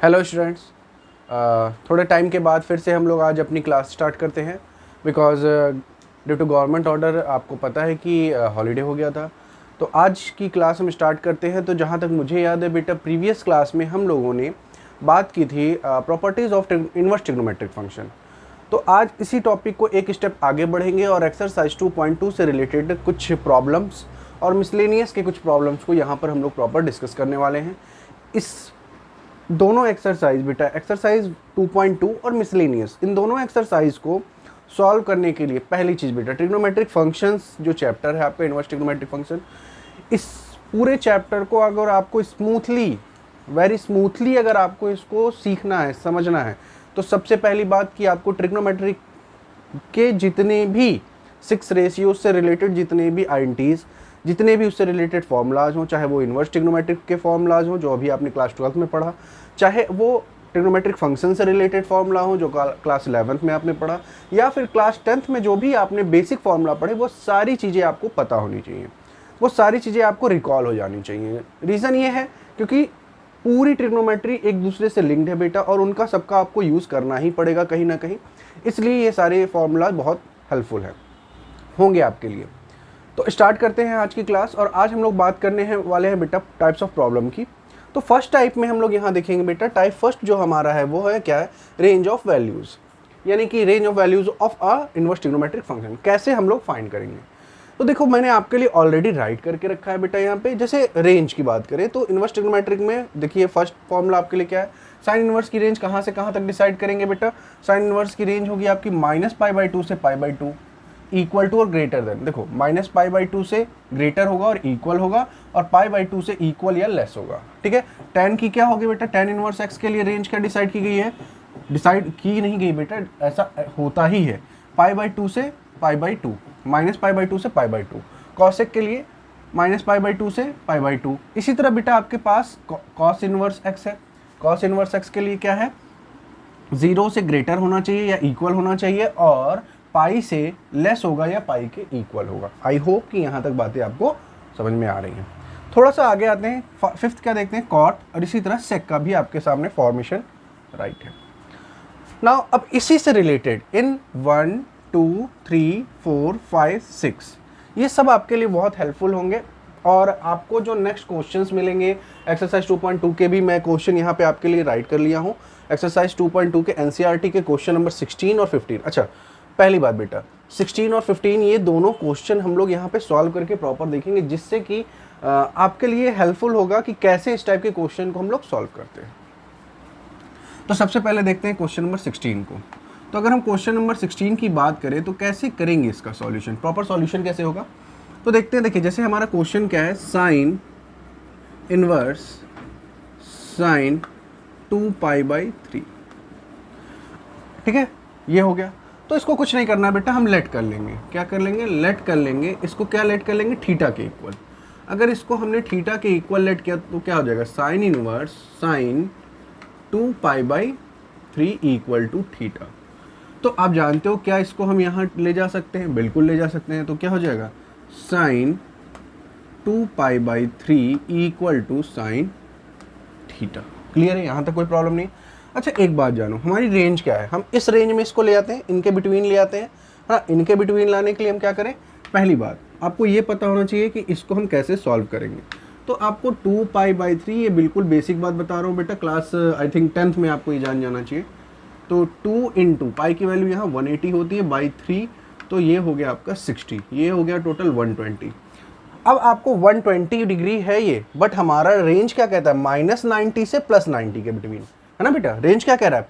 Hello students, थोड़े time के बाद फिर से हम लोग आज अपनी क्लास स्टार्ट करते हैं because due to government order आपको पता है कि हॉलीडे हो गया था। तो आज की क्लास हम स्टार्ट करते हैं। तो जहाँ तक मुझे याद है बेटा, प्रीवियस क्लास में हम लोगों ने बात की थी properties of inverse trigonometric function. तो आज इसी टॉपिक को एक स्टेप आगे बढ़ेंगे और एक्सरसाइज 2.2 से रिलेटेड कुछ प्रॉब्लम्स और मिसलेनियस के कुछ प्रॉब्लम्स को यहाँ पर हम लोग प्रॉपर डिस्कस करने वाले हैं। इस दोनों एक्सरसाइज बेटा, एक्सरसाइज 2.2 और मिसलेनियस, इन दोनों एक्सरसाइज को सॉल्व करने के लिए पहली चीज़ बेटा, ट्रिग्नोमेट्रिक फंक्शंस जो चैप्टर है आपका इनवर्स ट्रिग्नोमेट्रिक फंक्शन, इस पूरे चैप्टर को अगर आपको स्मूथली, वेरी स्मूथली अगर आपको इसको सीखना है, समझना है, तो सबसे पहली बात कि आपको ट्रिग्नोमेट्रिक के जितने भी 6 रेशियोज से रिलेटेड जितने भी आइडेंटिटीज, जितने भी उससे रिलेटेड फॉर्मूलाज हों, चाहे वो इन्वर्स ट्रिग्नोमेट्रिक के फॉर्मूलाज हों जो अभी आपने क्लास 12th में पढ़ा, चाहे वो ट्रिग्नोमेट्रिक फंक्शन से रिलेटेड फार्मूला हो जो क्लास 11th में आपने पढ़ा, या फिर क्लास 10th में जो भी आपने बेसिक फार्मूला पढ़े, वो सारी चीज़ें आपको पता होनी चाहिए, वो सारी चीज़ें आपको रिकॉल हो जानी चाहिए। रीज़न ये है क्योंकि पूरी ट्रिग्नोमेट्री एक दूसरे से लिंक्ड है बेटा, और उनका सबका आपको यूज़ करना ही पड़ेगा कहीं ना कहीं, इसलिए ये सारे फार्मूला बहुत हेल्पफुल है होंगे आपके लिए। तो स्टार्ट करते हैं आज की क्लास, और आज हम लोग बात करने हैं वाले हैं बेटा टाइप्स ऑफ प्रॉब्लम की। तो फर्स्ट टाइप में हम लोग यहाँ देखेंगे बेटा, टाइप फर्स्ट जो हमारा है वो है क्या है, रेंज ऑफ वैल्यूज़, यानी कि range of values of a inverse trigonometric function कैसे हम लोग फाइंड करेंगे। तो देखो मैंने आपके लिए ऑलरेडी राइट करके रखा है बेटा यहाँ पे। जैसे रेंज की बात करें तो इनवर्स ट्रिग्नोमेट्रिक में देखिए फर्स्ट फॉर्मूला आपके लिए क्या है, साइन इनवर्स की रेंज कहाँ से कहाँ तक डिसाइड करेंगे बेटा। साइन इनवर्स की रेंज होगी आपकी -π/2 से π/2, इक्वल टू और ग्रेटर देन। देखो -π/2 से ग्रेटर होगा और इक्वल होगा, और π/2 से इक्वल या लेस होगा, ठीक है। tan की क्या होगी बेटा, tan इनवर्स x के लिए रेंज क्या डिसाइड की गई है, डिसाइड की नहीं गई बेटा, ऐसा होता ही है, π/2 से π/2, -π/2 से π/2। cosec के लिए -π/2 से π/2। इसी तरह बेटा आपके पास cos इनवर्स x है, cos इनवर्स x के लिए क्या है, 0 से ग्रेटर होना चाहिए या इक्वल होना चाहिए, और पाई से लेस होगा या पाई के इक्वल होगा। आई होप कि यहाँ तक बातें आपको समझ में आ रही हैं। थोड़ा सा आगे आते हैं, फिफ्थ क्या देखते हैं, कॉट, और इसी तरह सेक का भी आपके सामने फॉर्मेशन राइट है। नाउ अब इसी से रिलेटेड इन 1 2 3 4 5 6 ये सब आपके लिए बहुत हेल्पफुल होंगे, और आपको जो नेक्स्ट क्वेश्चंस मिलेंगे एक्सरसाइज 2.2 के भी मैं क्वेश्चन यहाँ पे आपके लिए राइट कर लिया हूँ। एक्सरसाइज 2.2 के एनसीईआरटी के क्वेश्चन नंबर 16 और 15। अच्छा, पहली बात बेटा 16 और 15 ये दोनों क्वेश्चन हम लोग यहाँ पे सॉल्व करके प्रॉपर देखेंगे, जिससे कि आपके लिए हेल्पफुल होगा कि कैसे इस टाइप के क्वेश्चन को हम लोग सॉल्व करते हैं। तो सबसे पहले देखते हैं क्वेश्चन नंबर 16 को। तो अगर हम क्वेश्चन नंबर 16 की बात करें तो कैसे करेंगे इसका सॉल्यूशन, प्रॉपर सॉल्यूशन कैसे होगा, तो देखते हैं। देखिए जैसे हमारा क्वेश्चन क्या है, साइन इनवर्स साइन 2π/3, ठीक है, ये हो गया। तो इसको कुछ नहीं करना बेटा, हम लेट कर लेंगे, क्या कर लेंगे, लेट कर लेंगे इसको, क्या लेट कर लेंगे, थीटा के इक्वल। अगर इसको हमने थीटा के इक्वल लेट किया तो क्या हो जाएगा, sine inverse sine 2π/3 equal to theta. तो आप जानते हो क्या इसको हम यहाँ ले जा सकते हैं, बिल्कुल ले जा सकते हैं। तो क्या हो जाएगा, sine 2π/3 equal to sine theta. Clear है, यहाँ तक कोई प्रॉब्लम नहीं। अच्छा एक बात जानो, हमारी रेंज क्या है, हम इस रेंज में इसको ले आते हैं, इनके बिटवीन ले आते हैं। हाँ, इनके बिटवीन लाने के लिए हम क्या करें, पहली बात आपको ये पता होना चाहिए कि इसको हम कैसे सॉल्व करेंगे। तो आपको 2π/3, ये बिल्कुल बेसिक बात बता रहा हूँ बेटा, क्लास आई थिंक 10th में आपको ये जान जाना चाहिए। तो 2 इंटू पाई की वैल्यू यहाँ 180 होती है बाई 3, तो ये हो गया आपका 60, ये हो गया टोटल 120। अब आपको 120 डिग्री है ये, बट हमारा रेंज क्या कहता है, -90 से +90 के बिटवीन, है ना बेटा। रेंज क्या कह रहा है,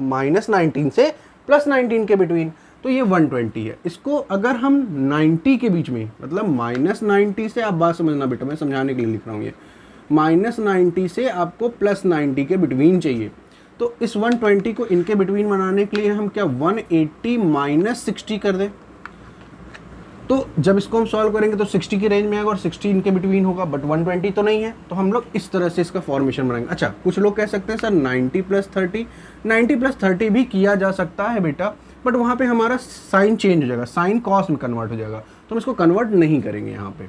-19 से +19 के बिटवीन, तो ये 120 है। इसको अगर हम 90 के बीच में, मतलब -90 से, आप बात समझना बेटा, मैं समझाने के लिए लिख रहा हूँ, ये -90 से आपको +90 के बिटवीन चाहिए। तो इस 120 को इनके बिटवीन बनाने के लिए हम क्या 180 - 60 कर दें। तो जब इसको हम सॉल्व करेंगे तो 60 की रेंज में आएगा और 60 इनके बिटवीन होगा, बट 120 तो नहीं है, तो हम लोग इस तरह से इसका फॉर्मेशन बनाएंगे। अच्छा, कुछ लोग कह सकते हैं सर 90 + 30, 90 + 30 भी किया जा सकता है बेटा, बट वहाँ पे हमारा साइन चेंज हो जाएगा, साइन कॉस में कन्वर्ट हो जाएगा, तो हम इसको कन्वर्ट नहीं करेंगे यहाँ पे,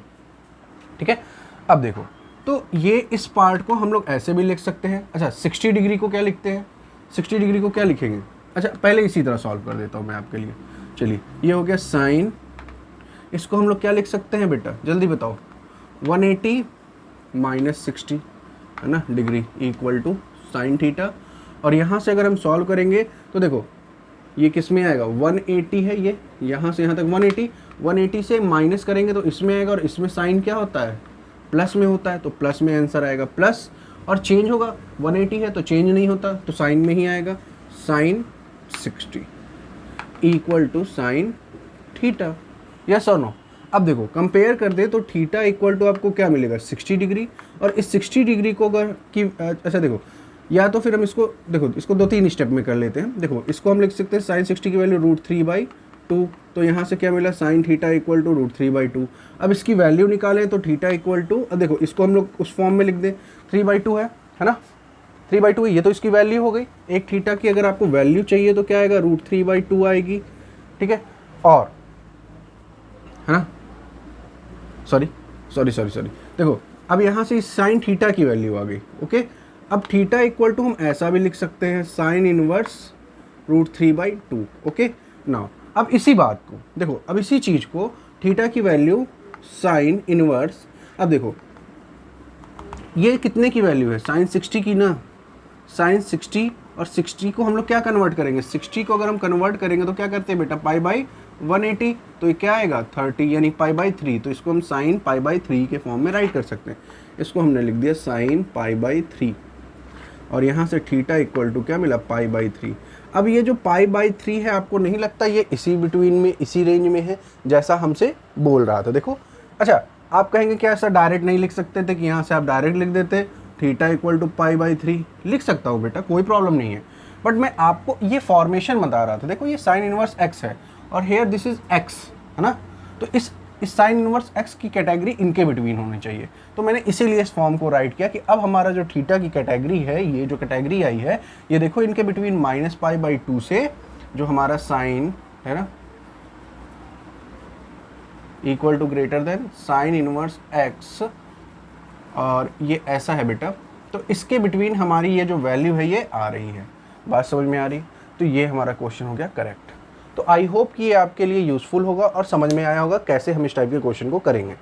ठीक है। अब देखो तो ये इस पार्ट को हम लोग ऐसे भी लिख सकते हैं। अच्छा 60 डिग्री को क्या लिखते हैं, 60 डिग्री को क्या लिखेंगे, अच्छा पहले इसी तरह सॉल्व कर देता हूँ मैं आपके लिए। चलिए ये हो गया साइन, इसको हम लोग क्या लिख सकते हैं बेटा जल्दी बताओ, 180 माइनस 60 है ना degree equal to sine theta. और यहाँ से अगर हम सॉल्व करेंगे तो देखो ये किस में आएगा, 180 है ये, यहाँ से यहाँ तक 180, 180 से माइनस करेंगे तो इसमें आएगा, और इसमें साइन क्या होता है, प्लस में होता है, तो प्लस में आंसर आएगा प्लस। और चेंज होगा, 180 है तो चेंज नहीं होता, तो साइन में ही आएगा, sine 60 equal to sine theta. Yes और नो। अब देखो कंपेयर कर दे तो थीटा इक्वल टू आपको क्या मिलेगा, 60 डिग्री। और इस 60 डिग्री को अगर कि अच्छा देखो, या तो फिर हम इसको देखो, इसको 2-3 स्टेप में कर लेते हैं। देखो इसको हम लिख सकते हैं साइन 60 की वैल्यू √3/2, तो यहाँ से क्या मिला, साइन थीटा इक्वल टू √3/2। अब इसकी वैल्यू निकालें तो थीटा इक्वल टू, अब देखो इसको हम लोग उस फॉर्म में लिख दें, 3/2 है ना, 3/2 है, ये तो इसकी वैल्यू हो गई। एक थीटा की अगर आपको वैल्यू चाहिए तो क्या आएगा, √3/2 आएगी, ठीक है। और है ना, सॉरी देखो अब यहाँ से साइन थीटा की वैल्यू आ गई, ओके। अब थीटा इक्वल टू हम ऐसा भी लिख सकते हैं, साइन इनवर्स √3/2, ओके। नाउ अब इसी बात को देखो, अब इसी चीज़ को थीटा की वैल्यू साइन इनवर्स, अब देखो ये कितने की वैल्यू है, साइन 60 की ना, साइन 60, और 60 को हम लोग क्या कन्वर्ट करेंगे, 60 को अगर हम कन्वर्ट करेंगे तो क्या करते हैं बेटा, π/180, तो ये क्या आएगा 30 यानी π/3, तो इसको हम साइन π/3 के फॉर्म में राइट कर सकते हैं। इसको हमने लिख दिया साइन π/3, और यहाँ से थीटा इक्वल टू क्या मिला, π/3। अब ये जो π/3 है, आपको नहीं लगता ये इसी बिटवीन में, इसी रेंज में है जैसा हमसे बोल रहा था, देखो। अच्छा आप कहेंगे कि ऐसा डायरेक्ट नहीं लिख सकते थे, कि यहाँ से आप डायरेक्ट लिख देते, थीटा इक्वल टू π/3, लिख सकता हूँ बेटा, कोई प्रॉब्लम नहीं है, बट मैं आपको ये फॉर्मेशन बता रहा था। देखो ये साइन इनवर्स x है, और हेयर दिस इज x, है ना, तो इस साइन इनवर्स x की कैटेगरी इनके बिटवीन होनी चाहिए। तो मैंने इसीलिए इस फॉर्म को राइट किया कि अब हमारा जो थीटा की कैटेगरी है, ये जो कैटेगरी आई है, ये देखो इनके बिटवीन -π/2 से जो हमारा साइन है ना equal to greater than sine inverse x, और ये ऐसा है बेटा, तो इसके बिटवीन हमारी ये जो वैल्यू है ये आ रही है। बात समझ में आ रही, तो ये हमारा क्वेश्चन हो गया करेक्ट। तो आई होप कि ये आपके लिए यूज़फुल होगा और समझ में आया होगा कैसे हम इस टाइप के क्वेश्चन को करेंगे।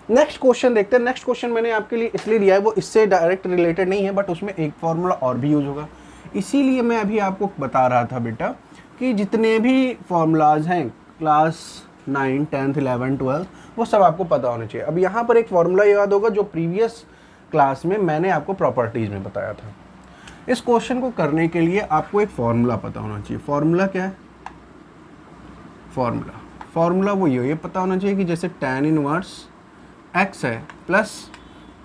नेक्स्ट क्वेश्चन देखते हैं। नेक्स्ट क्वेश्चन मैंने आपके लिए इसलिए लिया है, वो इससे डायरेक्ट रिलेटेड नहीं है, बट उसमें एक फॉर्मूला और भी यूज होगा, इसीलिए मैं अभी आपको बता रहा था बेटा कि जितने भी फॉर्मूलाज हैं क्लास 9, 10th, 11, 12 वो सब आपको पता होना चाहिए। अब यहाँ पर एक फॉर्मूला याद होगा जो प्रीवियस क्लास में मैंने आपको प्रॉपर्टीज़ में बताया था। इस क्वेश्चन को करने के लिए आपको एक फॉर्मूला पता होना चाहिए। फॉर्मूला क्या है, फॉर्मूला वो ये पता होना चाहिए कि जैसे tan इनवर्स x है प्लस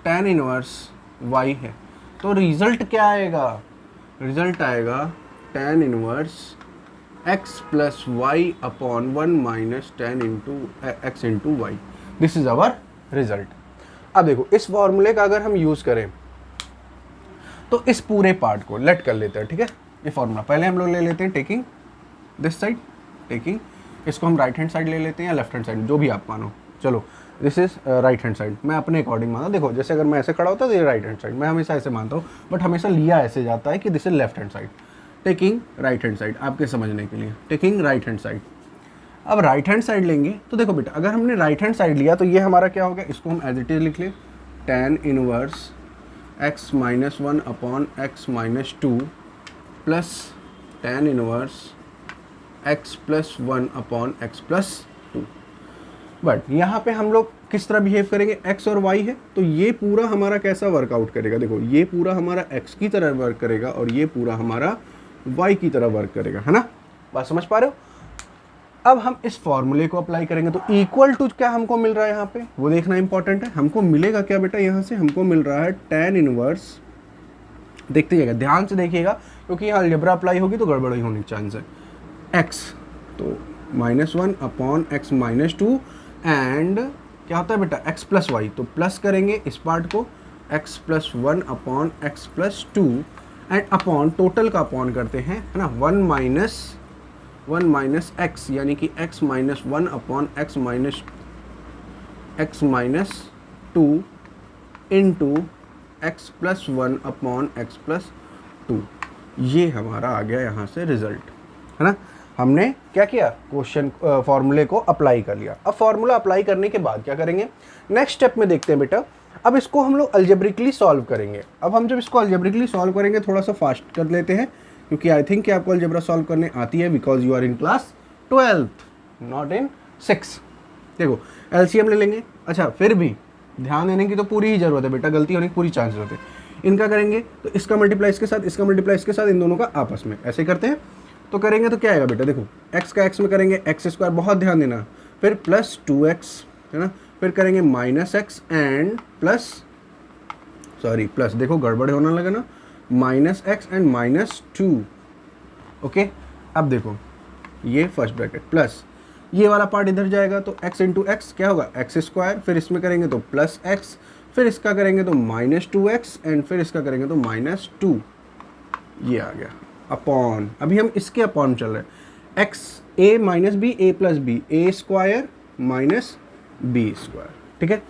tan इनवर्स y है, तो रिजल्ट क्या आएगा, रिजल्ट आएगा tan inverse x plus y upon 1 minus tan x into y. This is our result. अब देखो इस फॉर्मूले का अगर हम यूज़ करें तो इस पूरे पार्ट को लेट कर लेते हैं, ठीक है। ये फॉर्मूला पहले हम लोग ले लेते हैं टेकिंग दिस साइड, टेकिंग इसको हम राइट हैंड साइड ले लेते हैं या लेफ्ट हैंड साइड, जो भी आप मानो। चलो this is right hand side, मैं अपने अकॉर्डिंग माना। देखो जैसे अगर मैं ऐसे खड़ा होता तो ये राइट हैंड साइड, मैं हमेशा ऐसे मानता हूँ, बट हमेशा लिया ऐसे जाता है कि this is left hand side. Taking right hand side, आपके समझने के लिए टेकिंग राइट हैंड साइड। अब राइट हैंड साइड लेंगे तो देखो बेटा, अगर हमने राइट हैंड साइड लिया तो ये हमारा क्या हो गया, इसको हम एज इट इज लिख लें, tan inverse x minus 1 upon x minus 2 plus tan inverse x plus 1 upon x plus 2। But यहाँ पे हम लोग किस तरह बिहेव करेंगे, x और y है, तो ये पूरा हमारा कैसा वर्कआउट करेगा, देखो ये पूरा हमारा x की तरह वर्क करेगा और ये पूरा हमारा y की तरह वर्क करेगा, है ना। बात समझ पा रहे हो। अब हम इस फॉर्मूले को अप्लाई करेंगे तो इक्वल टू क्या हमको मिल रहा है यहाँ पे, वो देखना इंपॉर्टेंट है। हमको मिलेगा क्या बेटा, यहाँ से हमको मिल रहा है tan इनवर्स, देखते जाइएगा ध्यान से देखिएगा क्योंकि यहाँ अलजेब्रा अप्लाई होगी तो गड़बड़ी होने की चांस है। x तो -1 अपॉन x माइनस 2 एंड क्या होता है बेटा x प्लस वाई, तो प्लस करेंगे इस पार्ट को x plus 1 upon x plus 2 and upon total का अपॉन करते हैं, है ना, 1 माइनस x यानी कि x minus 1 upon x minus 2 into x plus 1 upon x plus 2। ये हमारा आ गया यहाँ से रिजल्ट, है ना। हमने क्या किया, क्वेश्चन फॉर्मूले को अप्लाई कर लिया। अब फॉर्मूला अप्लाई करने के बाद क्या करेंगे, नेक्स्ट स्टेप में देखते हैं बेटा। अब इसको हम लोग अलजेब्रिकली सॉल्व करेंगे। अब हम जब इसको अलजेब्रिकली सॉल्व करेंगे, थोड़ा सा फास्ट कर लेते हैं, क्योंकि आई थिंक कि आपको अलजेब्रा सॉल्व करने आती है, because you are in class 12th not in 6। देखो एलसीएम ले लेंगे। अच्छा, फिर भी ध्यान देने की तो पूरी ही जरूरत है बेटा, गलती होने की पूरी चांसेस होते हैं। इनका करेंगे तो इसका मल्टीप्लाई इसके साथ, इसका मल्टीप्लाई इसके साथ, इन दोनों का आपस में ऐसे करते हैं। तो करेंगे तो क्या आएगा बेटा, देखो x का x में करेंगे एक्स स्क्वायर, बहुत ध्यान देना, फिर प्लस 2x, है ना, फिर करेंगे minus x and plus, sorry plus, देखो गड़बड़ होने लगा ना, minus x and minus 2। Okay, अब देखो ये फर्स्ट ब्रैकेट प्लस ये वाला पार्ट इधर जाएगा, तो x इंटू एक्स क्या होगा, एक्स स्क्वायर, फिर इसमें करेंगे तो प्लस एक्स, फिर इसका करेंगे तो माइनस 2x एंड फिर इसका करेंगे तो माइनस 2। ये आ गया अपॉन, अभी हम इसके अपॉन चल रहे हैं, x A minus b a plus b, a square minus b square. ठीक है,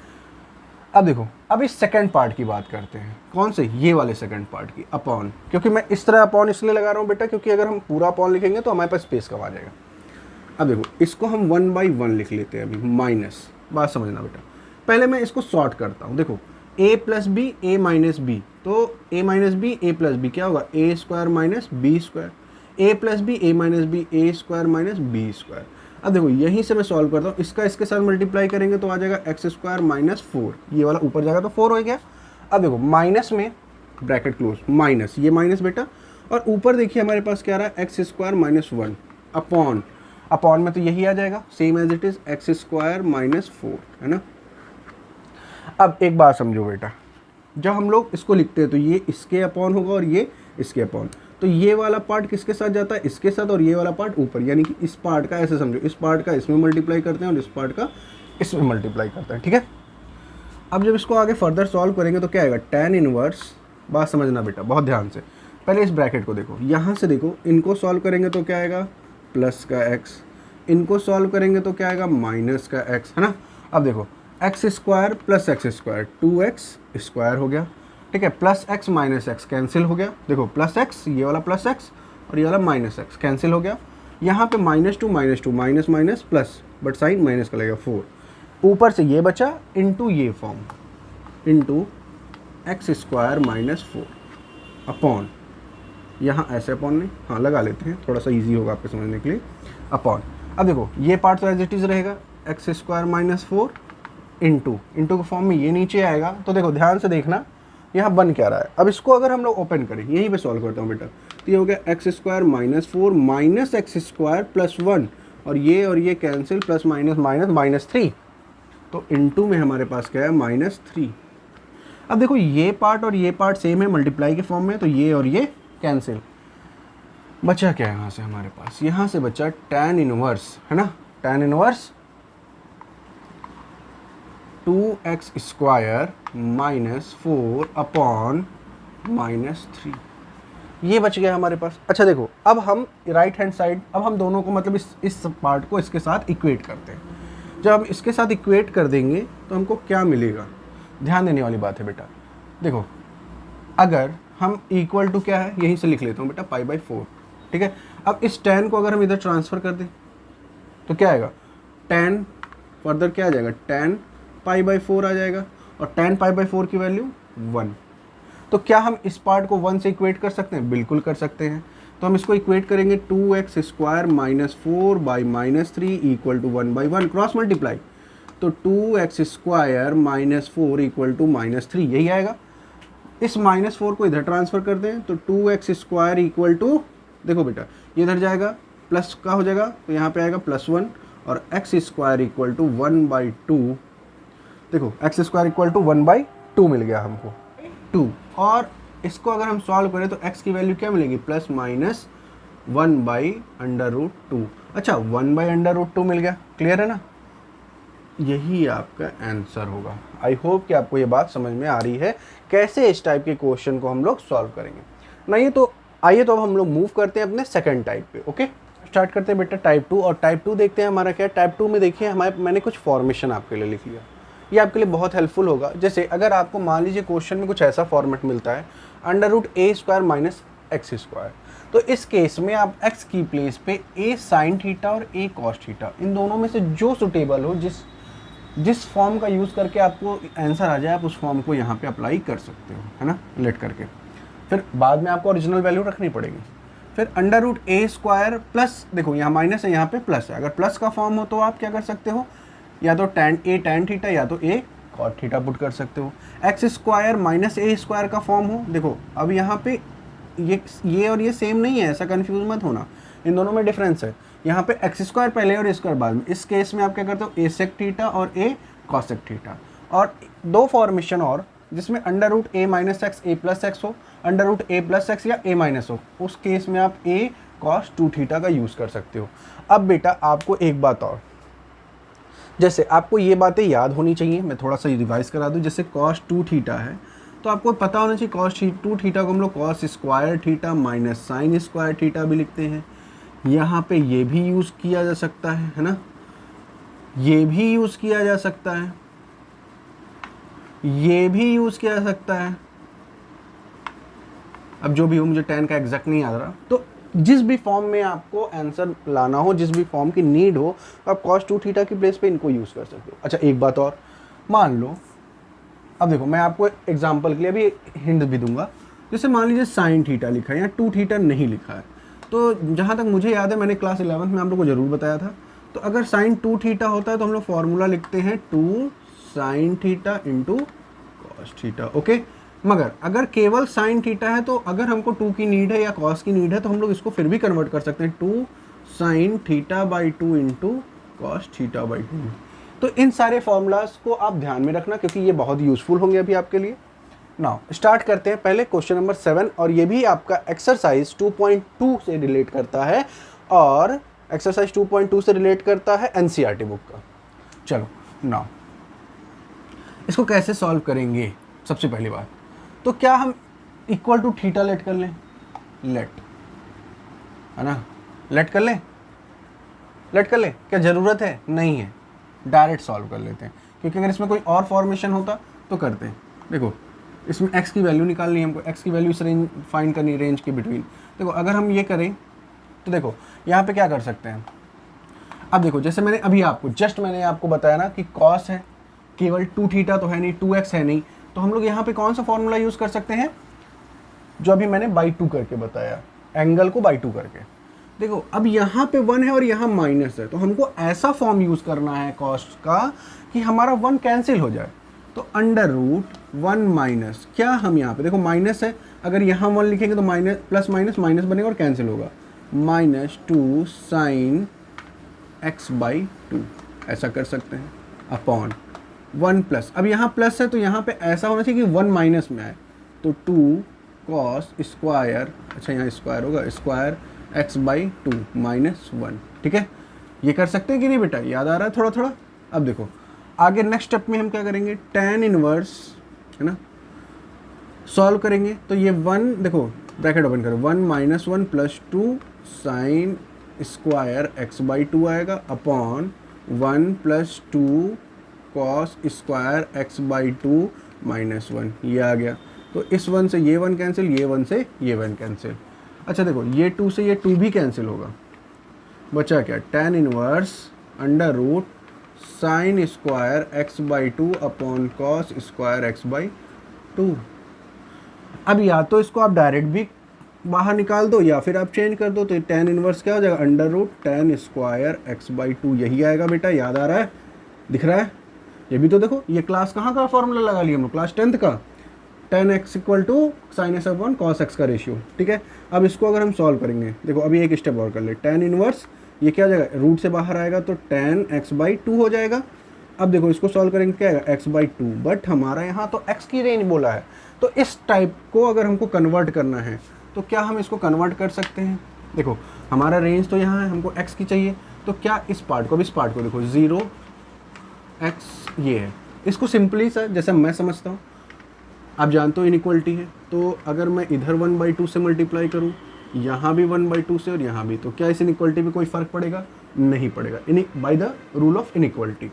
अब देखो, अब इस सेकंड पार्ट की बात करते हैं। कौन से, ये वाले सेकंड पार्ट की, अपॉन। क्योंकि मैं इस तरह अपॉन इसलिए लगा रहा हूँ बेटा, क्योंकि अगर हम पूरा अपॉन लिखेंगे तो हमारे पास स्पेस कम आ जाएगा। अब देखो इसको हम 1 बाई 1 लिख लेते हैं अभी, माइनस, बात समझना बेटा। पहले मैं इसको सॉर्ट करता हूँ। देखो a plus b a minus b, तो a minus b a plus b क्या होगा, a square minus b square, a plus b a minus b, a square minus b square. अब देखो यहीं से मैं सॉल्व करता हूँ, इसका इसके साथ मल्टीप्लाई करेंगे तो आ जाएगा एक्स स्क्वायर माइनस 4, ये वाला ऊपर जाएगा तो 4 हो गया। अब देखो माइनस में ब्रैकेट क्लोज, माइनस, ये माइनस बेटा, और ऊपर देखिए हमारे पास क्या आ रहा है, x square minus 1 upon, upon में तो यही आ जाएगा same as it is x square minus 4, है ना। अब एक बात समझो बेटा, जब हम लोग इसको लिखते हैं तो ये इसके अपॉन होगा और ये इसके अपॉन, तो ये वाला पार्ट किसके साथ जाता है, इसके साथ, और ये वाला पार्ट ऊपर, यानी कि इस पार्ट का ऐसे समझो, इस पार्ट का इसमें मल्टीप्लाई करते हैं और इस पार्ट का इसमें मल्टीप्लाई करते हैं। ठीक है, अब जब इसको आगे फर्दर सॉल्व करेंगे तो क्या आएगा, tan इनवर्स, बात समझना बेटा बहुत ध्यान से, पहले इस ब्रैकेट को देखो, यहाँ से देखो, इनको सॉल्व करेंगे तो क्या आएगा, प्लस का एक्स, इनको सॉल्व करेंगे तो क्या आएगा, माइनस का एक्स, है ना। अब देखो x square plus x square, 2x square हो गया। ठीक है, plus x minus x cancel हो गया, देखो प्लस एक्स, ये वाला प्लस एक्स और ये वाला माइनस एक्स कैंसिल हो गया। यहाँ पे minus two minus minus plus, but sign minus का लगेगा 4, ऊपर से ये बचा इंटू ये form, into x square minus 4 upon, यहाँ ऐसे अपॉन नहीं, हाँ लगा लेते हैं, थोड़ा सा ईजी होगा आपके समझने के लिए, अपॉन। अब देखो ये पार्ट तो एज इट इज़ रहेगा, एक्स स्क्वायर माइनस 4 इंटू के फॉर्म में ये नीचे आएगा। तो देखो ध्यान से देखना यहाँ बन क्या रहा है। अब इसको अगर हम लोग ओपन करें, यहीं पे सॉल्व करता हूँ बेटा, तो ये हो गया x square minus 4 minus x square plus 1, और ये cancel, plus minus minus minus 3, तो इंटू में हमारे पास क्या है, माइनस 3। अब देखो ये पार्ट और ये पार्ट सेम है, मल्टीप्लाई के फॉर्म में, तो ये और ये कैंसिल, बचा क्या यहाँ से हमारे पास, यहाँ से बचा tan इनवर्स, है ना, tan inverse 2x square minus 4 upon minus 3, ये बच गया हमारे पास। अच्छा देखो, अब हम राइट हैंड साइड, अब हम दोनों को मतलब इस पार्ट को इसके साथ इक्वेट करते हैं। जब हम इसके साथ इक्वेट कर देंगे तो हमको क्या मिलेगा, ध्यान देने वाली बात है बेटा। देखो अगर हम इक्वल टू क्या है, यहीं से लिख लेता हूँ बेटा, पाई बाई 4। ठीक है, अब इस tan को अगर हम इधर ट्रांसफ़र कर दें तो क्या आएगा, tan फर्दर क्या आ जाएगा, tan पाई बाई 4 आ जाएगा, और tan पाई बाई 4 की वैल्यू 1। तो क्या हम इस पार्ट को 1 से इक्वेट कर सकते हैं, बिल्कुल कर सकते हैं। तो हम इसको इक्वेट करेंगे 2x square minus 4 by minus 3 equal to 1 by 1, cross multiply, तो 2x square minus 4 equal to minus 3, यही आएगा। इस माइनस 4 को इधर ट्रांसफ़र कर दें तो 2x स्क्वायर इक्वल टू, देखो बेटा ये इधर जाएगा, प्लस का हो जाएगा, तो यहाँ पे आएगा प्लस 1, और x square equal to 1 by 2, देखो x square equal to 1 by 2 मिल गया हमको 2, और इसको अगर हम सॉल्व करें तो x की वैल्यू क्या मिलेगी, plus minus 1 by under root 2। अच्छा 1 बाई अंडर रूट 2 मिल गया, क्लियर है ना, यही आपका आंसर होगा। आई होप कि आपको ये बात समझ में आ रही है कैसे इस टाइप के क्वेश्चन को हम लोग सॉल्व करेंगे। नहीं तो आइए तो अब हम लोग मूव करते हैं अपने सेकंड टाइप पे। ओके, स्टार्ट करते हैं बेटा टाइप 2, और टाइप 2 देखते हैं हमारा क्या है। टाइप 2 में देखिए मैंने कुछ फॉर्मेशन आपके लिए लिख लिया। ये आपके लिए बहुत हेल्पफुल होगा। जैसे अगर आपको मान लीजिए क्वेश्चन में कुछ ऐसा फॉर्मेट मिलता है √a² माइनस x², तो इस केस में आप x की प्लेस पे a sin थीटा और a cos थीटा इन दोनों में से जो सुटेबल हो, जिस फॉर्म का यूज़ करके आपको आंसर आ जाए, आप उस फॉर्म को यहाँ पे अप्लाई कर सकते हो, है ना, लेट करके। फिर बाद में आपको ओरिजिनल वैल्यू रखनी पड़ेगी। फिर √a² प्लस, देखो यहाँ माइनस है, यहाँ पे प्लस है। अगर प्लस का फॉर्म हो तो आप क्या कर सकते हो, या तो tan थीटा या तो a cot थीटा पुट कर सकते हो। x² माइनस a² का फॉर्म हो, देखो अब यहाँ पे ये और ये सेम नहीं है, ऐसा कंफ्यूज मत होना, इन दोनों में डिफरेंस है। यहाँ पे x² पहले और a² बाद में। इस केस में आप क्या करते हो, a sec थीटा और a cos sec थीटा। और दो फॉर्मेशन और जिसमें √a minus x a plus x हो, √a प्लस एक्स या a माइनस हो, उस केस में आप a cos 2 थीटा का यूज़ कर सकते हो। अब बेटा आपको एक बात और, जैसे आपको ये बातें याद होनी चाहिए, मैं थोड़ा सा रिवाइज करा दूँ। जैसे cos 2 थीटा है तो आपको पता होना चाहिए cos 2 थीटा को हम लोग cos² theta minus sin² theta भी लिखते हैं। यहाँ पे ये भी यूज़ किया जा सकता है ना, ये भी यूज़ किया जा सकता है, ये भी यूज़ किया जा सकता है। अब जो भी हो, मुझे tan का एग्जैक्ट नहीं याद रहा। तो जिस भी फॉर्म में आपको आंसर लाना हो, जिस भी फॉर्म की नीड हो, आप cos 2 थीटा की प्लेस पे इनको यूज़ कर सकते हो। अच्छा एक बात और, मान लो, अब देखो मैं आपको एग्जांपल के लिए अभी हिंट भी दूंगा। जैसे मान लीजिए sin थीटा लिखा है या 2 थीटा नहीं लिखा है, तो जहाँ तक मुझे याद है मैंने क्लास 11th में आप लोग को ज़रूर बताया था। तो अगर sin 2 थीटा होता है तो हम लोग फॉर्मूला लिखते हैं 2 sin theta into cos theta, okay. मगर अगर केवल sin थीटा है तो अगर हमको 2 की नीड है या cos की नीड है तो हम लोग इसको फिर भी कन्वर्ट कर सकते हैं 2 sin theta by 2 into cos theta by 2। तो इन सारे फॉर्मूलाज को आप ध्यान में रखना क्योंकि ये बहुत यूज़फुल होंगे अभी आपके लिए। नाउ स्टार्ट करते हैं पहले क्वेश्चन नंबर 7, और ये भी आपका एक्सरसाइज 2.2 से रिलेट करता है, और एक्सरसाइज 2.2 से रिलेट करता है एनसीईआरटी बुक का। चलो नाउ इसको कैसे सॉल्व करेंगे। सबसे पहली बात तो क्या हम इक्वल टू थीटा लेट कर लें, लेट, है ना, लेट कर लें, लेट कर लें, क्या ज़रूरत है, नहीं है, डायरेक्ट सॉल्व कर लेते हैं। क्योंकि अगर इसमें कोई और फॉर्मेशन होता तो करते हैं। देखो इसमें x की वैल्यू निकालनी है हमको, x की वैल्यू इस रेंज फाइंड करनी, रेंज के बिटवीन। देखो अगर हम ये करें तो देखो यहाँ पे क्या कर सकते हैं। अब देखो जैसे मैंने अभी मैंने आपको बताया ना कि cos है, केवल 2 थीटा तो है नहीं, 2x है नहीं, तो हम लोग यहाँ पे कौन सा फॉर्मूला यूज़ कर सकते हैं जो अभी मैंने बाई 2 करके बताया, एंगल को बाई 2 करके। देखो अब यहाँ पे 1 है और यहाँ माइनस है, तो हमको ऐसा फॉर्म यूज़ करना है कॉस्ट का कि हमारा 1 कैंसिल हो जाए। तो √1 माइनस, क्या हम यहाँ पे देखो माइनस है, अगर यहाँ 1 लिखेंगे तो माइनस प्लस माइनस माइनस बनेगा और कैंसिल होगा, -2 sin x/2 ऐसा कर सकते हैं, अपॉन 1 प्लस, अब यहाँ प्लस है तो यहाँ पे ऐसा होना चाहिए कि 1 माइनस में आए, तो 2 cos², अच्छा यहाँ स्क्वायर होगा, स्क्वायर x/2 -1, ठीक है। ये कर सकते हैं कि नहीं बेटा, याद आ रहा है थोड़ा थोड़ा। अब देखो आगे नेक्स्ट स्टेप में हम क्या करेंगे, tan इनवर्स, है ना, सॉल्व करेंगे। तो ये 1, देखो ब्रैकेट ओपन करो, 1 - 1 + 2 sin स्क्वायर x/2 आएगा, अपॉन 1 + 2 cos स्क्वायर x/2 -1, ये आ गया। तो इस 1 से ये 1 कैंसिल, ये 1 से ये 1 कैंसिल। अच्छा देखो ये 2 से ये 2 भी कैंसिल होगा, बचा क्या, tan inverse √ sin square x/2 upon cos square x/2। अब या तो इसको आप डायरेक्ट भी बाहर निकाल दो या फिर आप चेंज कर दो, तो tan इनवर्स क्या हो जाएगा, √ tan स्क्वायर x/2, यही आएगा बेटा, याद आ रहा है, दिख रहा है। ये भी तो देखो, ये क्लास कहाँ का फॉर्मूला लगा लिया हम लोग, क्लास 10th का, tan x = sin x upon cos x का रेशियो, ठीक है। अब इसको अगर हम सॉल्व करेंगे, देखो अभी एक स्टेप और कर ले, tan इनवर्स ये क्या हो जाएगा, रूट से बाहर आएगा तो tan x/2 हो जाएगा। अब देखो इसको सॉल्व करेंगे, क्या आएगा, x/2, बट हमारा यहाँ तो x की रेंज बोला है, तो इस टाइप को अगर हमको कन्वर्ट करना है तो क्या हम इसको कन्वर्ट कर सकते हैं। देखो हमारा रेंज तो यहाँ है, हमको x की चाहिए, तो क्या इस पार्ट को, इस पार्ट को देखो 0x ये है, इसको सिंपली सर जैसे मैं समझता हूँ, आप जानते हो इनइक्वलिटी है, तो अगर मैं इधर 1/2 से मल्टीप्लाई करूँ, यहाँ भी 1/2 से और यहाँ भी, तो क्या इस इनइक्वलिटी में कोई फ़र्क पड़ेगा, नहीं पड़ेगा, by the rule of inequality.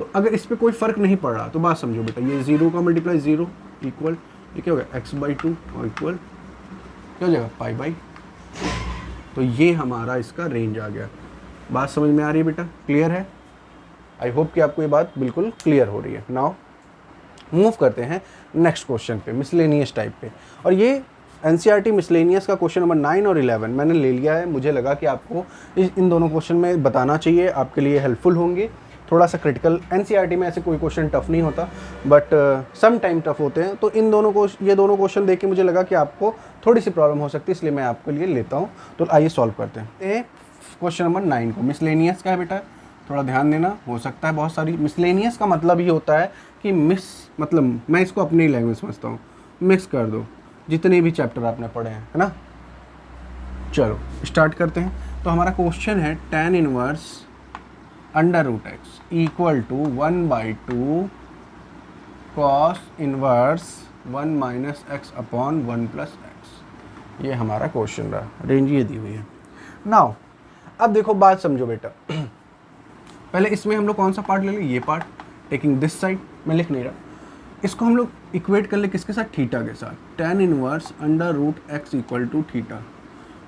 तो अगर इस पर कोई फ़र्क नहीं पड़ रहा तो बात समझो बेटा, ये 0 का मल्टीप्लाई 0 इक्वल, ये क्या होगा x/2 और इक्वल क्या हो जाएगा पाई/, तो ये हमारा इसका रेंज आ गया। बात समझ में आ रही है बेटा, क्लियर है? आई होप कि आपको ये बात बिल्कुल क्लियर हो रही है। नाउ मूव करते हैं नेक्स्ट क्वेश्चन पे, मिसलेनियस टाइप पे। और ये एनसीईआरटी मिसलेनियस का क्वेश्चन नंबर 9 और 11 मैंने ले लिया है। मुझे लगा कि आपको इन दोनों क्वेश्चन में बताना चाहिए, आपके लिए हेल्पफुल होंगे। थोड़ा सा क्रिटिकल, एनसीईआरटी में ऐसे कोई क्वेश्चन टफ नहीं होता, बट सम टाइम टफ होते हैं। तो ये दोनों क्वेश्चन देख के मुझे लगा कि आपको थोड़ी सी प्रॉब्लम हो सकती है, इसलिए मैं आपके लिए लेता हूँ। तो आइए सॉल्व करते हैं। क्वेश्चन नंबर 9 को, मिसलेनियस का है बेटा, थोड़ा ध्यान देना। हो सकता है बहुत सारी, मिसलेनियस का मतलब ये होता है कि मतलब मैं इसको अपनी लैंग्वेज समझता हूँ, मिक्स कर दो जितने भी चैप्टर आपने पढ़े हैं, है ना। चलो स्टार्ट करते हैं। तो हमारा क्वेश्चन है tan inverse under root x equal to 1/2 cos inverse 1 minus x upon 1 plus x. ये हमारा क्वेश्चन रहा, रेंज ये दी हुई है। नाउ अब देखो बात समझो बेटा, पहले इसमें हम लोग कौन सा पार्ट ले लें, ये पार्ट, टेकिंग दिस साइड, मैं लिख नहीं रहा। इसको हम लोग इक्वेट कर ले किसके साथ, थीटा के साथ। tan inverse under root x equal to theta,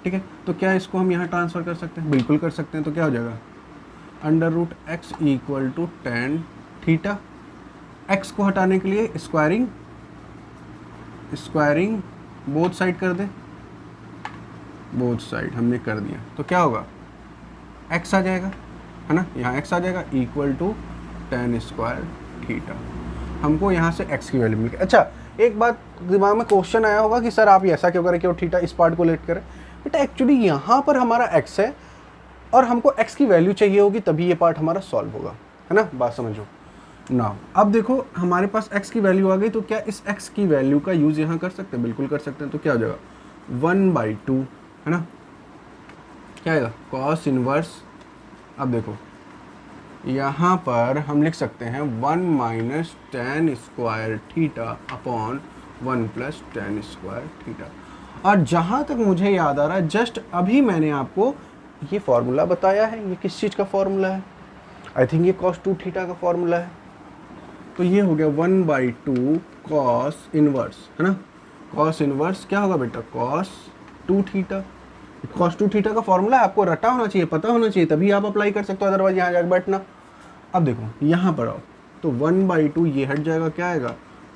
ठीक है। तो क्या इसको हम यहाँ ट्रांसफ़र कर सकते हैं, बिल्कुल कर सकते हैं। तो क्या हो जाएगा, under root x equal to tan theta. X को हटाने के लिए स्क्वायरिंग बोथ साइड कर दे, बोथ साइड हमने कर दिया। तो क्या होगा, एक्स आ जाएगा, है ना, यहाँ एक्स आ जाएगा equal to tan square theta. हमको यहाँ से x की वैल्यू मिल गई। अच्छा एक बात दिमाग में क्वेश्चन आया होगा कि सर आप ये ऐसा क्यों करें, क्यों थीटा इस पार्ट को लेट करें। बेटा एक्चुअली यहाँ पर हमारा x है और हमको x की वैल्यू चाहिए होगी, तभी ये पार्ट हमारा सॉल्व होगा, है ना। बात समझो ना। अब देखो हमारे पास x की वैल्यू आ गई, तो क्या इस x की वैल्यू का यूज़ यहाँ कर सकते हैं, बिल्कुल कर सकते हैं। तो क्या हो जाएगा 1/2, है ना, क्या आएगा कॉस इनवर्स। अब देखो यहाँ पर हम लिख सकते हैं 1 minus tan square theta upon 1 plus tan square theta. और जहाँ तक मुझे याद आ रहा है, जस्ट अभी मैंने आपको ये फार्मूला बताया है। ये किस चीज़ का फार्मूला है, आई थिंक ये cos 2 थीटा का फार्मूला है। तो ये हो गया 1/2 कॉस इनवर्स, है ना। कॉस इनवर्स क्या होगा बेटा, cos 2 थीटा। cos 2 थीटा का फार्मूला आपको रटा होना चाहिए, पता होना चाहिए, तभी आप अप्लाई कर सकते हो, अदरवाइज यहाँ जाकर बैठना। अब देखो यहाँ पर आओ, तो 1/2 ये हट जाएगा, क्या आएगा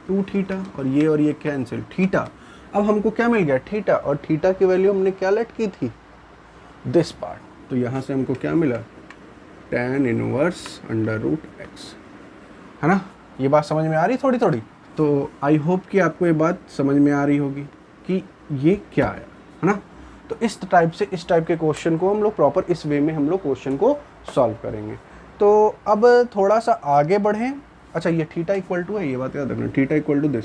2 थीटा, और ये कैंसिल थीटा। अब हमको क्या मिल गया, थीटा, और थीटा की वैल्यू हमने क्या लेट की थी, दिस पार्ट। तो यहाँ से हमको क्या मिला, tan inverse under root x, है ना। ये बात समझ में आ रही थोड़ी थोड़ी। तो आई होप कि आपको ये बात समझ में आ रही होगी कि ये क्या है ना। तो इस टाइप के क्वेश्चन को हम लोग प्रॉपर इस वे में हम लोग क्वेश्चन को सॉल्व करेंगे। तो अब थोड़ा सा आगे बढ़ें। अच्छा ये थीटा इक्वल टू है, ये बात याद रखना, थीटा इक्वल टू दिस।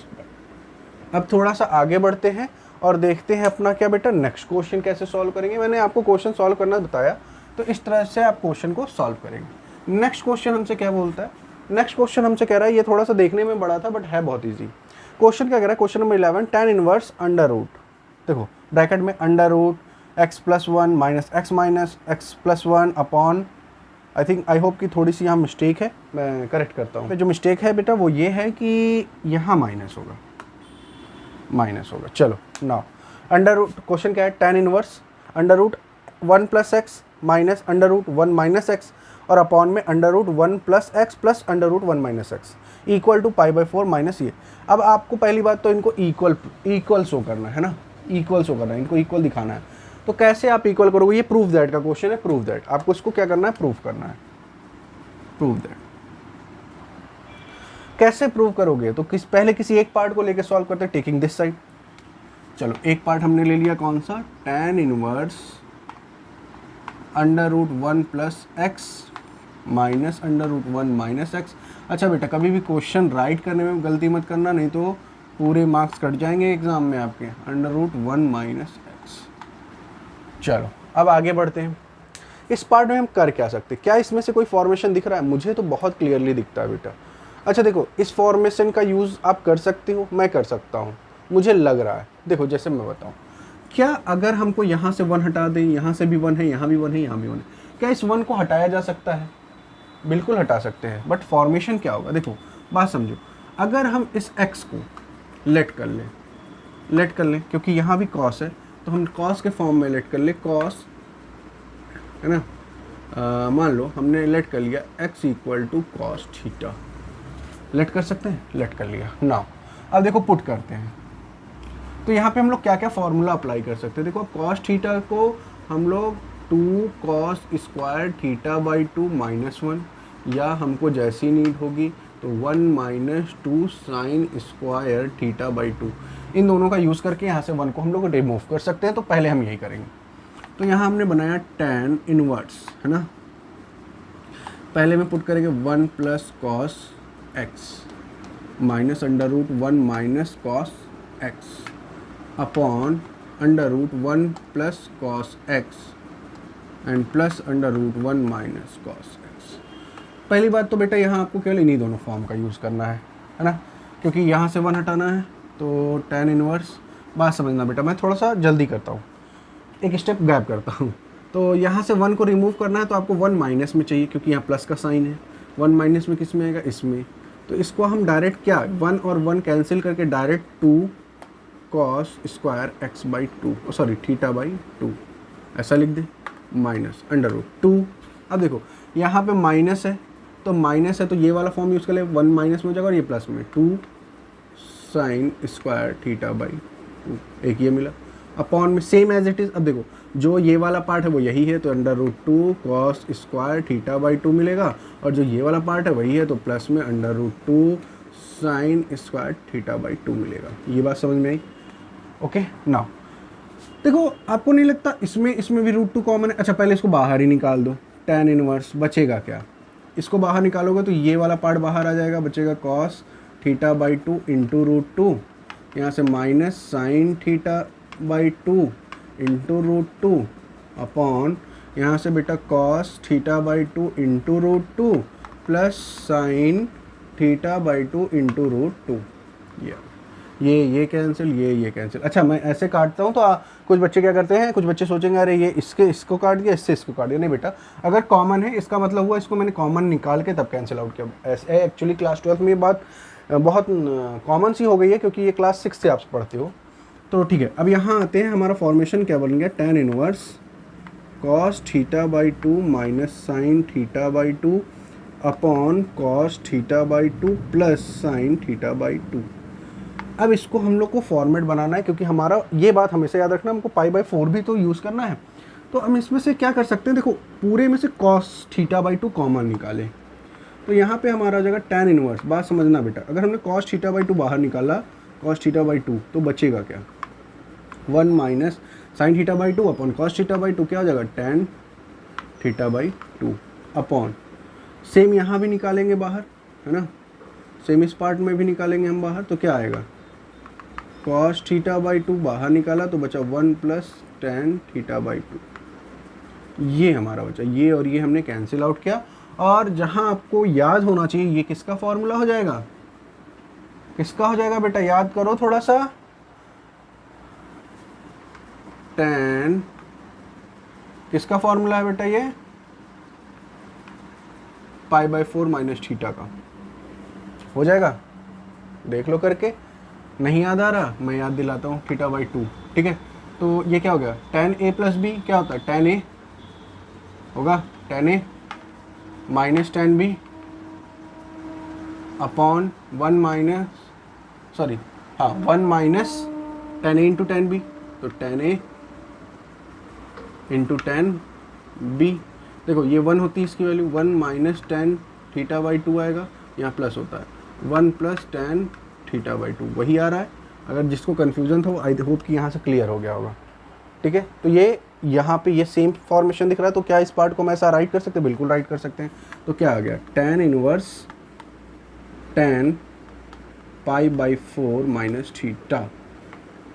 अब थोड़ा सा आगे बढ़ते हैं और देखते हैं अपना क्या बेटा नेक्स्ट क्वेश्चन कैसे सॉल्व करेंगे। मैंने आपको क्वेश्चन सॉल्व करना बताया, तो इस तरह से आप क्वेश्चन को सॉल्व करेंगे। नेक्स्ट क्वेश्चन हमसे क्या बोलता है, नेक्स्ट क्वेश्चन हमसे कह रहा है, ये थोड़ा सा देखने में बड़ा था बट है बहुत ईजी। क्वेश्चन क्या कह रहा है, question number 11, tan inverse under root, देखो ब्रैकेट में under root x plus 1 minus x plus 1 upon, I hope कि थोड़ी सी यहाँ मिस्टेक है, मैं करेक्ट करता हूँ। जो मिस्टेक है बेटा वो ये है कि यहाँ माइनस होगा। चलो नाउ अंडर रूट, क्वेश्चन क्या है, tan inverse under root 1 plus x minus under root 1 minus x और अपॉन में under root 1 plus x plus under root 1 minus x equal to π/4 minus ये। अब आपको पहली बात तो इनको इक्वल शो करना है ना, इक्वल शो करना है, इनको इक्वल दिखाना है। तो कैसे आप इक्वल करोगे, ये प्रूफ दैट का क्वेश्चन है, प्रूफ दैट आपको इसको क्या करना है, प्रूफ करना है, प्रूफ दैट। कैसे प्रूव करोगे, तो पहले किसी एक पार्ट को लेके सॉल्व करते हैं, टेकिंग दिस साइड। चलो एक पार्ट हमने ले लिया, कौन सा, tan inverse under root 1 plus x minus under root 1 minus x. अच्छा बेटा कभी भी क्वेश्चन राइट करने में गलती मत करना, नहीं तो पूरे मार्क्स कट जाएंगे एग्जाम में आपके, अंडर रूट 1 माइनस एक्स। चलो अब आगे बढ़ते हैं। इस पार्ट में हम कर क्या सकते, क्या इसमें से कोई फॉर्मेशन दिख रहा है, मुझे तो बहुत क्लियरली दिखता है बेटा। अच्छा देखो इस फॉर्मेशन का यूज़ आप कर सकते हो, मैं कर सकता हूँ, मुझे लग रहा है। देखो जैसे मैं बताऊँ, क्या अगर हमको यहाँ से 1 हटा दें, यहाँ से भी 1 है, यहाँ भी 1 है, यहाँ भी 1 है, क्या इस 1 को हटाया जा सकता है, बिल्कुल हटा सकते हैं, बट फॉर्मेशन क्या होगा, देखो बात समझो। अगर हम इस x को लेट कर लें क्योंकि यहाँ भी cos है, तो हम cos के फॉर्म में लेट कर ले, cos है ना, मान लो हमने लेट कर लिया x equal to cos theta, let कर सकते हैं, लेट कर लिया। नाउ अब देखो पुट करते हैं, तो यहाँ पे हम लोग क्या क्या फॉर्मूला अप्लाई कर सकते हैं। देखो कॉस थीटा को हम लोग 2 कॉस स्क्वायर थीटा बाई 2 -1, या हमको जैसी नीड होगी तो 1 - 2 साइन स्क्वायर थीटा बाई 2, इन दोनों का यूज़ करके यहाँ से 1 को हम लोग रिमूव कर सकते हैं। तो पहले हम यही करेंगे। तो यहाँ हमने बनाया tan इनवर्स, है ना, पहले में पुट करेंगे 1 plus cos x minus √1 minus cos x upon √1 plus cos x and plus √1 minus cos x. पहली बात तो बेटा यहाँ आपको केवल इन्हीं दोनों फॉर्म का यूज़ करना है ना, क्योंकि यहाँ से 1 हटाना है। तो tan इनवर्स, बात समझना बेटा, मैं थोड़ा सा जल्दी करता हूँ, एक स्टेप गैप करता हूँ। तो यहाँ से 1 को रिमूव करना है, तो आपको 1 माइनस में चाहिए क्योंकि यहाँ प्लस का साइन है। 1 माइनस में किस में आएगा, इसमें। तो इसको हम डायरेक्ट क्या, 1 और 1 कैंसिल करके direct 2 cos square x by 2, sorry theta by 2 ऐसा लिख दे, माइनस √2। अब देखो यहाँ पे माइनस है, तो ये वाला फॉर्म यूज़ कर ले, 1 माइनस में हो जाएगा और ये प्लस में 2 साइन स्क्वायर थीटा बाई 2, एक ये मिला। अपॉन में सेम एज इट इज़, अब देखो जो ये वाला पार्ट है वो यही है, तो √2 कॉस स्क्वायर थीटा बाई 2 मिलेगा, और जो ये वाला पार्ट है वही है, तो प्लस में √2 साइन स्क्वायर थीटा बाई 2 मिलेगा। ये बात समझ में आई? ओके। नाउ देखो आपको नहीं लगता इसमें भी √2 कॉमन है? अच्छा पहले इसको बाहर ही निकाल दो, tan इनवर्स बचेगा क्या, इसको बाहर निकालोगे तो ये वाला पार्ट बाहर आ जाएगा, बचेगा कॉस थीटा बाई 2 इंटू √2, यहाँ से minus sine theta by 2 into √2 upon यहाँ से बेटा cos theta by 2 into √2 plus sine theta by 2 into √2। ये कैंसिल, ये कैंसिल। अच्छा मैं ऐसे काटता हूँ तो कुछ बच्चे क्या करते हैं, कुछ बच्चे सोचेंगे अरे ये इसको काट दिया, इसको काट दिया। नहीं बेटा, अगर कॉमन है इसका मतलब हुआ इसको मैंने कॉमन निकाल के तब कैंसिल आउट किया। ऐसे एक्चुअली क्लास 12 में ये बात बहुत कॉमन सी हो गई है क्योंकि ये क्लास 6 से आप पढ़ते हो। तो ठीक है, अब यहाँ आते हैं, हमारा फॉर्मेशन क्या बन गया, tan inverse cos theta by 2 minus sine theta by 2 upon cos theta by 2 plus sine theta by 2। अब इसको हम लोग को फॉर्मेट बनाना है क्योंकि हमारा ये बात हमेशा याद रखना, हमको π/4 भी तो यूज़ करना है। तो हम इसमें से क्या कर सकते हैं, देखो पूरे में से कॉस थीटा बाई 2 कॉमन निकालें, तो यहाँ पे हमारा आ जाएगा tan इनवर्स। बात समझना बेटा, अगर हमने कॉस थीटा बाई 2 बाहर निकाला, कॉस थीटा बाई 2, तो बचेगा क्या, 1 minus sine theta by 2 upon cos theta by 2, क्या हो जाएगा tan theta by 2 upon, same यहाँ भी निकालेंगे बाहर, है ना, सेम इस पार्ट में भी निकालेंगे हम बाहर, तो क्या आएगा, कॉस थीटा बाई 2 बाहर निकाला तो बचा 1 प्लस tan थीटा बाई 2, ये हमारा बचा। ये और ये हमने कैंसिल आउट किया, और जहाँ आपको याद होना चाहिए ये किसका फॉर्मूला हो जाएगा, किसका हो जाएगा बेटा, याद करो थोड़ा सा, tan किसका फॉर्मूला है बेटा, ये π/4 माइनस थीटा का हो जाएगा। देख लो करके, नहीं याद आ रहा मैं याद दिलाता हूँ, थीटा बाई 2, ठीक है। तो ये क्या हो गया, tan a प्लस बी क्या होता है, tan a होगा, tan a minus tan b upon 1 minus tan a into tan b, तो tan a into tan b। देखो ये 1 होती है इसकी value, 1 minus tan theta by 2 आएगा, यहाँ प्लस होता है 1 प्लस tan थीटा बाई 2, वही आ रहा है। अगर जिसको कन्फ्यूज़न था वो आई होप कि यहाँ से क्लियर हो गया होगा, ठीक है। तो ये यहाँ पे ये सेम फॉर्मेशन दिख रहा है, तो क्या इस पार्ट को मैं ऐसा राइट कर सकते हैं, बिल्कुल राइट कर सकते हैं। तो क्या आ गया, tan inverse tan π/4 minus theta,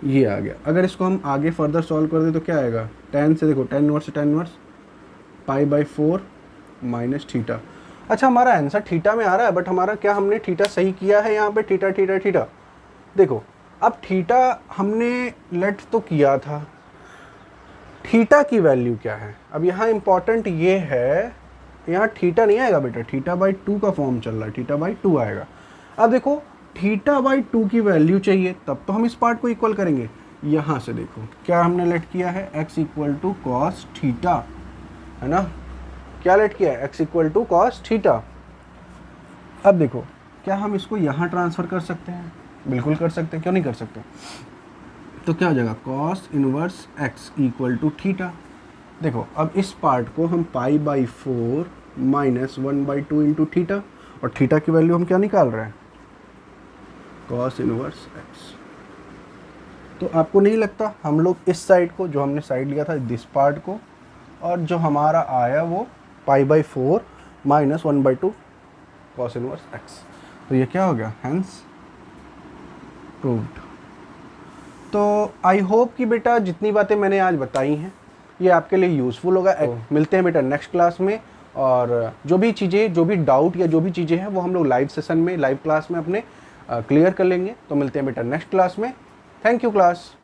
ये आ गया। अगर इसको हम आगे फर्दर सॉल्व कर दें तो क्या आएगा, tan से देखो tan इनवर्स π/4 माइनस थीटा। अच्छा हमारा आंसर थीटा में आ रहा है, बट हमारा क्या हमने थीटा सही किया है यहाँ पे, थीटा देखो, अब थीटा हमने लेट तो किया था, थीटा की वैल्यू क्या है। अब यहाँ इम्पॉर्टेंट ये है यहाँ थीटा नहीं आएगा बेटा, थीटा बाई 2 का फॉर्म चल रहा है, थीटा बाई 2 आएगा। अब देखो थीटा बाई 2 की वैल्यू चाहिए, तब तो हम इस पार्ट को इक्वल करेंगे। यहाँ से देखो क्या हमने लेट किया है, x equal to cos theta, है ना, क्या लेट किया है, x equal to cos theta. अब देखो क्या हम इसको यहाँ ट्रांसफ़र कर सकते हैं, बिल्कुल कर सकते हैं, क्यों नहीं कर सकते। तो क्या हो जाएगा, cos inverse x equal to theta. देखो अब इस पार्ट को हम pi by 4 minus 1/2 into theta, और थीटा की वैल्यू हम क्या निकाल रहे हैं, कॉस इनवर्स x। तो आपको नहीं लगता हम लोग इस साइड को, जो हमने साइड लिया था दिस पार्ट को, और जो हमारा आया वो पाई by 4 minus 1/2 cos inverse x, तो ये क्या हो गया, हैंस प्रूव्ड। तो आई होप कि बेटा जितनी बातें मैंने आज बताई हैं ये आपके लिए यूज़फुल होगा। मिलते हैं बेटा नेक्स्ट क्लास में, और जो भी चीज़ें, जो भी डाउट या जो भी चीज़ें हैं वो हम लोग लाइव सेशन में, लाइव क्लास में अपने क्लियर कर लेंगे। तो मिलते हैं बेटा नेक्स्ट क्लास में। Thank you class.